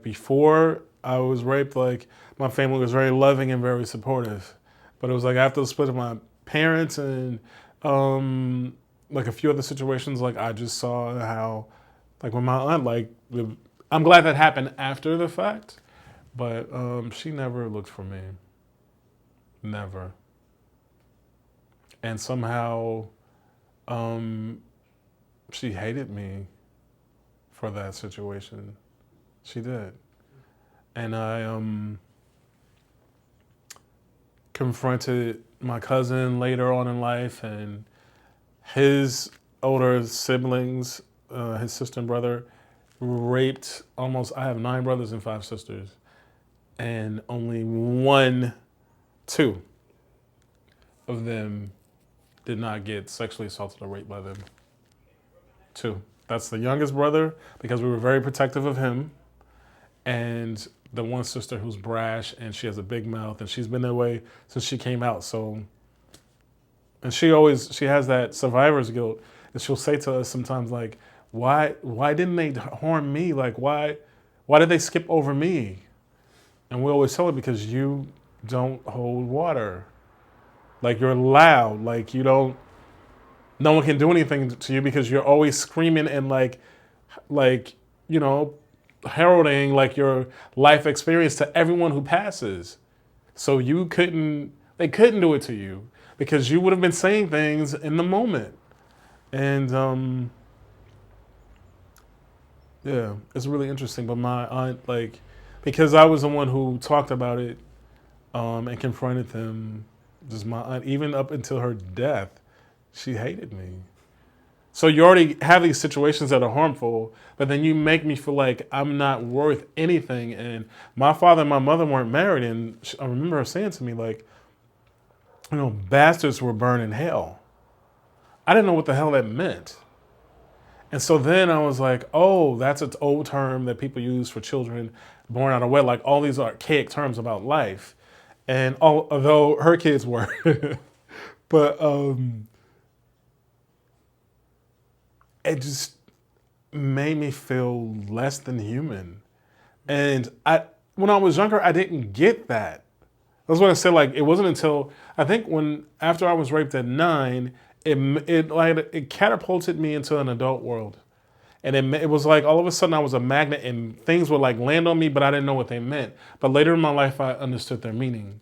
Before I was raped, like my family was very loving and very supportive. But it was like after the split of my parents and like a few other situations, like I just saw how, like with my aunt, I'm glad that happened after the fact, but she never looked for me, never. And somehow um, she hated me for that situation. She did. And I confronted my cousin later on in life and his older siblings, his sister and brother, raped almost, I have 9 brothers and 5 sisters, and only two of them did not get sexually assaulted or raped by them. Two. That's the youngest brother because we were very protective of him, and the one sister who's brash and she has a big mouth and she's been that way since she came out. So, and she has that survivor's guilt, and she'll say to us sometimes like, why didn't they harm me? Like why did they skip over me? And we always tell her, because you don't hold water. Like you're loud. Like you don't. No one can do anything to you because you're always screaming and like heralding like your life experience to everyone who passes. So they couldn't do it to you because you would have been saying things in the moment. And yeah, it's really interesting. But my aunt, like, because I was the one who talked about it and confronted them, just my aunt, even up until her death, she hated me. So you already have these situations that are harmful, but then you make me feel like I'm not worth anything. And my father and my mother weren't married, and I remember her saying to me, like, bastards will burn in hell. I didn't know what the hell that meant. And so then I was like, oh, that's an old term that people use for children born out of wedlock, all these archaic terms about life. And although her kids were, but it just made me feel less than human. And when I was younger, I didn't get that. That's what I said. Like, it wasn't until I think after I was raped at 9, it catapulted me into an adult world, and it was like all of a sudden I was a magnet, and things would like land on me, but I didn't know what they meant. But later in my life, I understood their meaning.